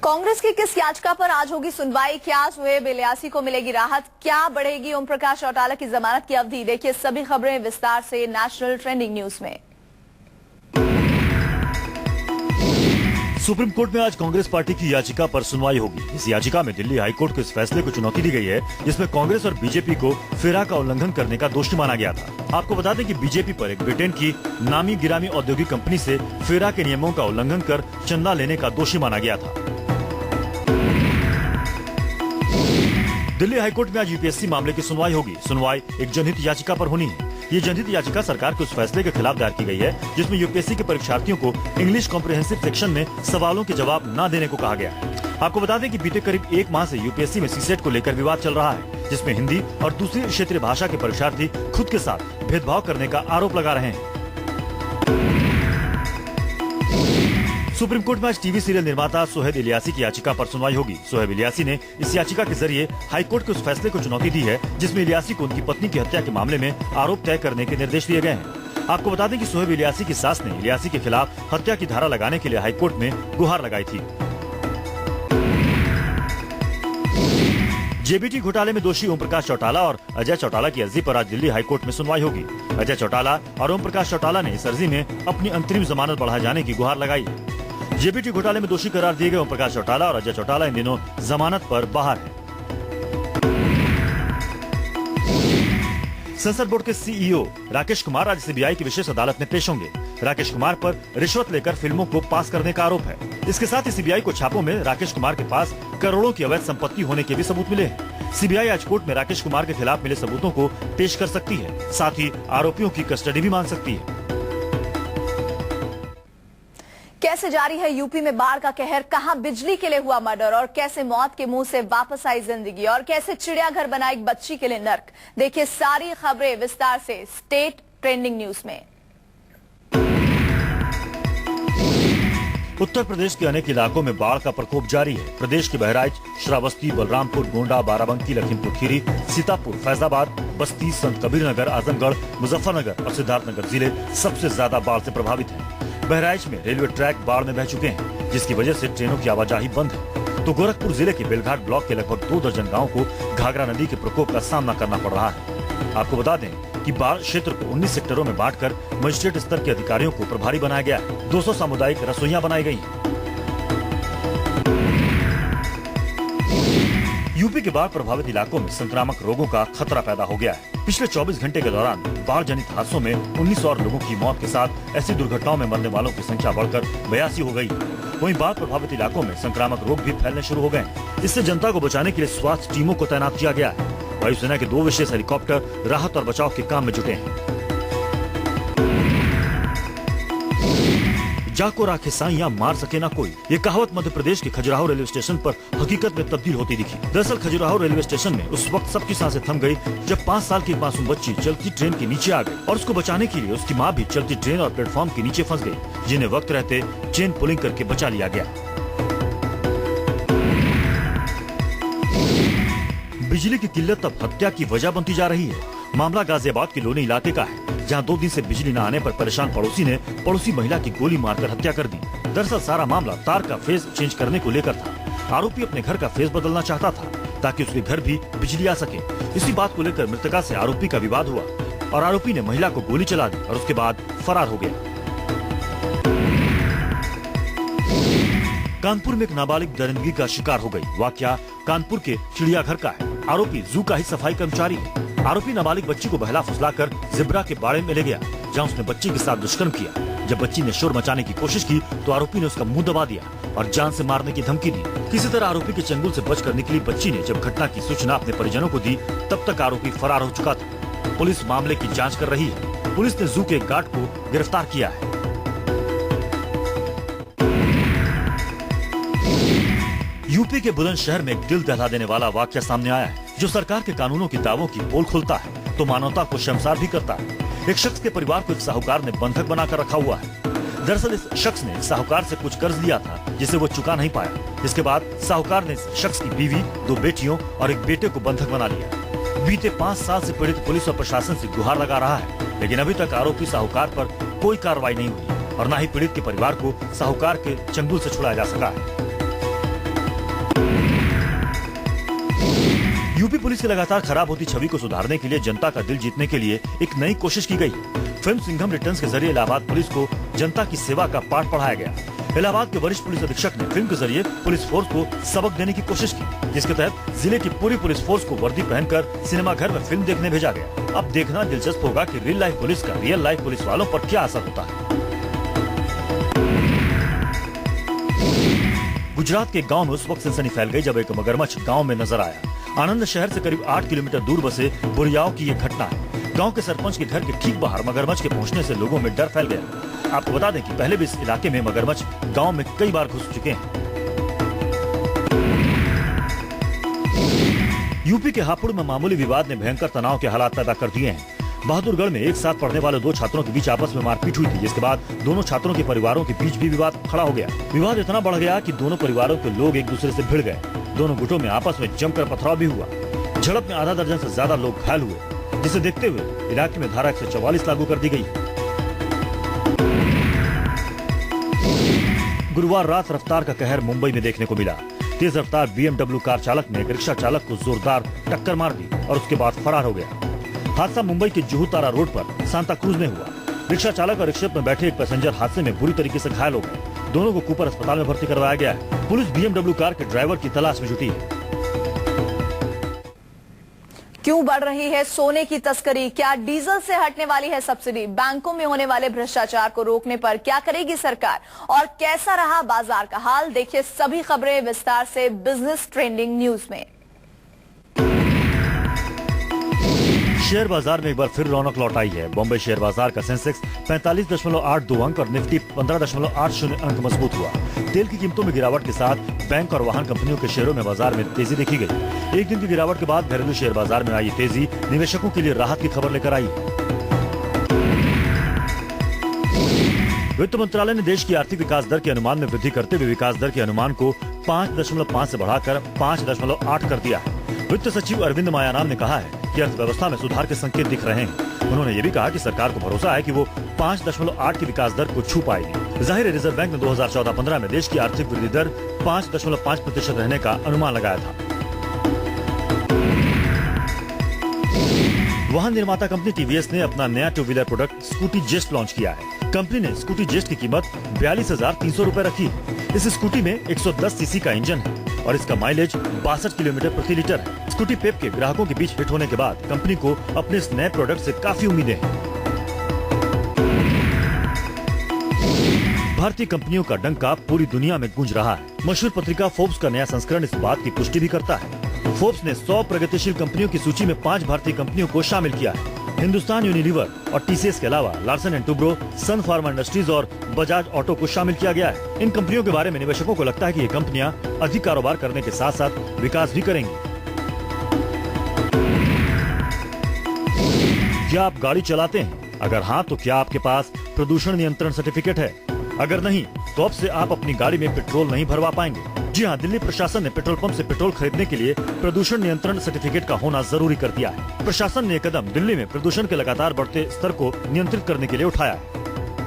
कांग्रेस की किस याचिका पर आज होगी सुनवाई? क्या सुहेब इलियासी को मिलेगी राहत? क्या बढ़ेगी ओम प्रकाश चौटाला की जमानत की अवधि? देखिए सभी खबरें विस्तार से नेशनल ट्रेंडिंग न्यूज में। सुप्रीम कोर्ट में आज कांग्रेस पार्टी की याचिका पर सुनवाई होगी। इस याचिका में दिल्ली हाईकोर्ट के इस फैसले को चुनौती दी गई है, जिसमें कांग्रेस और बीजेपी को फेरा का उल्लंघन करने का दोषी माना गया था। आपको बता दें कि बीजेपी पर एक ब्रिटेन की नामी गिरामी औद्योगिक कंपनी से फेरा के नियमों का उल्लंघन कर चंदा लेने का दोषी माना गया था। दिल्ली हाईकोर्ट में आज यूपीएससी मामले की सुनवाई होगी। सुनवाई एक जनहित याचिका पर होनी है। ये जनहित याचिका सरकार के उस फैसले के खिलाफ दायर की गई है, जिसमें यूपीएससी के परीक्षार्थियों को इंग्लिश कॉम्प्रिहेंसिव सेक्शन में सवालों के जवाब न देने को कहा गया है। आपको बता दें कि बीते करीब एक माह से यूपीएससी में सीसेट को लेकर विवाद चल रहा है, जिसमें हिंदी और दूसरी क्षेत्रीय भाषा के परीक्षार्थी खुद के साथ भेदभाव करने का आरोप लगा रहे हैं। सुप्रीम कोर्ट में आज टीवी सीरियल निर्माता सुहेब इलियासी की याचिका पर सुनवाई होगी। सुहेब इलियासी ने इस याचिका के जरिए हाईकोर्ट के उस फैसले को चुनौती दी है, जिसमें इलियासी को उनकी पत्नी की हत्या के मामले में आरोप तय करने के निर्देश दिए गए हैं। आपको बता दें कि सुहेब इलियासी की सास ने इलियासी के खिलाफ हत्या की धारा लगाने के लिए हाईकोर्ट में गुहार लगाई थी। जेबीटी घोटाले में दोषी ओम प्रकाश चौटाला और अजय चौटाला की अर्जी पर आज दिल्ली हाईकोर्ट में सुनवाई होगी। अजय चौटाला और ओम प्रकाश चौटाला ने इस अर्जी में अपनी अंतरिम जमानत बढ़ाए जाने की गुहार लगाई। जेबीटी घोटाले में दोषी करार दिए गए ओम प्रकाश चौटाला और अजय चौटाला इन दिनों जमानत पर बाहर हैं। सेंसर बोर्ड के सीईओ राकेश कुमार आज सीबीआई की विशेष अदालत में पेश होंगे। राकेश कुमार पर रिश्वत लेकर फिल्मों को पास करने का आरोप है। इसके साथ ही सीबीआई को छापों में राकेश कुमार के पास करोड़ों की अवैध संपत्ति होने के भी सबूत मिले हैं। सीबीआई आज कोर्ट में राकेश कुमार के खिलाफ मिले सबूतों को पेश कर सकती है, साथ ही आरोपियों की कस्टडी भी मांग सकती है। कैसे जारी है यूपी में बाढ़ का कहर? कहां बिजली के लिए हुआ मर्डर और कैसे मौत के मुंह से वापस आई जिंदगी और कैसे चिड़ियाघर बना एक बच्ची के लिए नर्क? देखिए सारी खबरें विस्तार से स्टेट ट्रेंडिंग न्यूज में। उत्तर प्रदेश के अनेक इलाकों में बाढ़ का प्रकोप जारी है। प्रदेश के बहराइच, श्रावस्ती, बलरामपुर, गोंडा, बाराबंकी, लखीमपुर खीरी, सीतापुर, फैजाबाद, बस्ती, संत कबीर नगर, आजमगढ़, मुजफ्फरनगर और सिद्धार्थनगर जिले सबसे ज्यादा बाढ़ से प्रभावित हैं। बहराइच में रेलवे ट्रैक बाढ़ में बह चुके हैं, जिसकी वजह से ट्रेनों की आवाजाही बंद है। तो गोरखपुर जिले के बेलघाट ब्लॉक के लगभग 2 दर्जन गाँव को घाघरा नदी के प्रकोप का सामना करना पड़ रहा है। आपको बता दें कि बाढ़ क्षेत्र को 19 सेक्टरों में बांटकर मजिस्ट्रेट स्तर के अधिकारियों को प्रभारी बनाया गया है। 200 सामुदायिक रसोइयां बनाई गई हैं। यूपी के बाढ़ प्रभावित इलाकों में संक्रामक रोगों का खतरा पैदा हो गया है। पिछले 24 घंटे के दौरान बाढ़ जनित हादसों में 19 और लोगों की मौत के साथ ऐसी दुर्घटनाओं में मरने वालों की संख्या बढ़कर 82 हो गई। वहीं बाढ़ प्रभावित इलाकों में संक्रामक रोग भी फैलने शुरू हो गए। इससे जनता को बचाने के लिए स्वास्थ्य टीमों को तैनात किया गया है। वायुसेना के 2 विशेष हेलीकॉप्टर राहत और बचाव के काम में जुटे हैं। जाको राखे साइयां मार सके ना कोई, ये कहावत मध्य प्रदेश के खजुराहो रेलवे स्टेशन पर हकीकत में तब्दील होती दिखी। दरअसल खजुराहो रेलवे स्टेशन में उस वक्त सबकी सांसें थम गई जब 5 साल की एक मासूम बच्ची चलती ट्रेन के नीचे आ गई और उसको बचाने के लिए उसकी माँ भी चलती ट्रेन और प्लेटफॉर्म के नीचे फंस गई, जिन्हें वक्त रहते चेन पुलिंग करके बचा लिया गया। बिजली की किल्लत अब हत्या की वजह बनती जा रही है। मामला गाजियाबाद के लोनी इलाके का है, जहां 2 दिन से बिजली न आने पर परेशान पड़ोसी ने पड़ोसी महिला की गोली मारकर हत्या कर दी। दरअसल सारा मामला तार का फेज चेंज करने को लेकर था। आरोपी अपने घर का फेज बदलना चाहता था ताकि उसके घर भी बिजली आ सके। इसी बात को लेकर मृतका से आरोपी का विवाद हुआ और आरोपी ने महिला को गोली चला दी और उसके बाद फरार हो गया। कानपुर में एक नाबालिग दरिंदगी का शिकार हो गई। वाकया कानपुर के चिड़ियाघर का है। आरोपी जू का ही सफाई कर्मचारी है। आरोपी नाबालिग बच्ची को बहला फुसलाकर जिब्रा के बाड़े में ले गया, जहां उसने बच्ची के साथ दुष्कर्म किया। जब बच्ची ने शोर मचाने की कोशिश की तो आरोपी ने उसका मुंह दबा दिया और जान से मारने की धमकी दी। किसी तरह आरोपी के चंगुल से बचकर निकली बच्ची ने जब घटना की सूचना अपने परिजनों को दी, तब तक आरोपी फरार हो चुका था। पुलिस मामले की जाँच कर रही है। पुलिस ने जू के गार्ड को गिरफ्तार किया है। यूपी के बुलंदशहर में एक दिल दहला देने वाला वाकया सामने आया है, जो सरकार के कानूनों की दावों की पोल खोलता है तो मानवता को शर्मसार भी करता है। एक शख्स के परिवार को एक साहूकार ने बंधक बनाकर रखा हुआ है। दरअसल इस शख्स ने साहूकार से कुछ कर्ज लिया था, जिसे वो चुका नहीं पाया। इसके बाद साहूकार ने इस शख्स की बीवी, 2 बेटियों और एक बेटे को बंधक बना लिया। बीते 5 साल से पीड़ित पुलिस और प्रशासन से गुहार लगा रहा है, लेकिन अभी तक आरोपी साहूकार पर कोई कार्रवाई नहीं हुई और न ही पीड़ित के परिवार को साहूकार के चंगुल से छुड़ाया जा सका है। यूपी पुलिस की लगातार खराब होती छवि को सुधारने के लिए जनता का दिल जीतने के लिए एक नई कोशिश की गई। फिल्म सिंघम रिटर्न्स के जरिए इलाहाबाद पुलिस को जनता की सेवा का पाठ पढ़ाया गया। इलाहाबाद के वरिष्ठ पुलिस अधीक्षक ने फिल्म के जरिए पुलिस फोर्स को सबक देने की कोशिश की, जिसके तहत जिले की पूरी पुलिस फोर्स को वर्दी पहनकर सिनेमा घर में फिल्म देखने भेजा गया। अब देखना दिलचस्प होगा कि रियल लाइफ पुलिस का रियल लाइफ पुलिस वालों पर क्या असर होता है। गुजरात के गांव में उस वक्त सनसनी फैल गई जब एक मगरमच्छ गांव में नजर आया। आनंद शहर से करीब 8 किलोमीटर दूर बसे बुरियाव की ये घटना है। गांव के सरपंच के घर के ठीक बाहर मगरमच्छ के पहुंचने से लोगों में डर फैल गया। आपको बता दें कि पहले भी इस इलाके में मगरमच्छ गांव में कई बार घुस चुके हैं। यूपी के हापुड़ में मामूली विवाद ने भयंकर तनाव के हालात पैदा कर दिए हैं। बहादुरगढ़ में एक साथ पढ़ने वाले 2 छात्रों के बीच आपस में मारपीट हुई थी, जिसके बाद दोनों छात्रों के परिवारों के बीच भी विवाद खड़ा हो गया। विवाद इतना बढ़ गया कि दोनों परिवारों के लोग एक दूसरे से भिड़ गए। दोनों गुटों में आपस में जमकर पथराव भी हुआ। झड़प में आधा दर्जन से ज्यादा लोग घायल हुए, जिसे देखते हुए इलाके में धारा 144 लागू कर दी गई। गुरुवार रात रफ्तार का कहर मुंबई में देखने को मिला। तेज रफ्तार BMW कार चालक ने एक रिक्शा चालक को जोरदार टक्कर मार दी और उसके बाद फरार हो गया। हादसा मुंबई के जुहू तारा रोड पर सांता क्रूज में हुआ। रिक्शा चालक और रिक्शे में बैठे एक पैसेंजर हादसे में बुरी तरीके से घायल हो गए। दोनों को कूपर अस्पताल में भर्ती करवाया गया है। पुलिस BMW कार के ड्राइवर की तलाश में जुटी है। क्यों बढ़ रही है सोने की तस्करी? क्या डीजल से हटने वाली है सब्सिडी? बैंकों में होने वाले भ्रष्टाचार को रोकने पर क्या करेगी सरकार? और कैसा रहा बाजार का हाल? देखिए सभी खबरें विस्तार से बिजनेस ट्रेंडिंग न्यूज में। शेयर बाजार में एक बार फिर रौनक लौट आई है। बॉम्बे शेयर बाजार का सेंसेक्स 45.82 अंक और निफ्टी 15.80 अंक मजबूत हुआ। तेल की कीमतों में गिरावट के साथ बैंक और वाहन कंपनियों के शेयरों में बाजार में तेजी देखी गई। एक दिन की गिरावट के बाद घरेलू शेयर बाजार में आई तेजी निवेशकों के लिए राहत की खबर लेकर आई। वित्त मंत्रालय ने देश की आर्थिक विकास दर के अनुमान में वृद्धि करते हुए विकास दर के अनुमान को 5.5 से बढ़ाकर 5.8 कर दिया है। वित्त सचिव अरविंद मायाराम ने कहा है कि अर्थव्यवस्था में सुधार के संकेत दिख रहे हैं। उन्होंने ये भी कहा कि सरकार को भरोसा है कि वो 5.8 की विकास दर को छू पाएगी। जाहिर है रिजर्व बैंक ने 2014-15 में देश की आर्थिक वृद्धि दर 5.5% रहने का अनुमान लगाया था। वाहन निर्माता कंपनी TVS ने अपना नया 2 व्हीलर प्रोडक्ट स्कूटी जेस्ट लॉन्च किया है। कंपनी ने स्कूटी जेस्ट की कीमत 42,300 रूपए रखी। इस स्कूटी में 110 सीसी का इंजन है और इसका माइलेज 62 किलोमीटर प्रति लीटर है। स्कूटी पेप के ग्राहकों के बीच हिट होने के बाद कंपनी को अपने इस नए प्रोडक्ट से काफी उम्मीदें हैं। भारतीय कंपनियों का डंका पूरी दुनिया में गूंज रहा है। मशहूर पत्रिका फोर्ब्स का नया संस्करण इस बात की पुष्टि भी करता है। फोर्ब्स ने 100 प्रगतिशील कंपनियों की सूची में 5 भारतीय कंपनियों को शामिल किया है। हिंदुस्तान यूनिलीवर और TCS के अलावा Larsen and Toubro, Sun Pharma Industries और बजाज ऑटो को शामिल किया गया है। इन कंपनियों के बारे में निवेशकों को लगता है कि ये कंपनियां अधिक कारोबार करने के साथ साथ विकास भी करेंगी। क्या आप गाड़ी चलाते हैं? अगर हाँ तो क्या आपके पास प्रदूषण नियंत्रण सर्टिफिकेट है? अगर नहीं तो अब से आप अपनी गाड़ी में पेट्रोल नहीं भरवा पाएंगे। जी हाँ, दिल्ली प्रशासन ने पेट्रोल पंप से पेट्रोल खरीदने के लिए प्रदूषण नियंत्रण सर्टिफिकेट का होना जरूरी कर दिया है। प्रशासन ने यह कदम दिल्ली में प्रदूषण के लगातार बढ़ते स्तर को नियंत्रित करने के लिए उठाया है।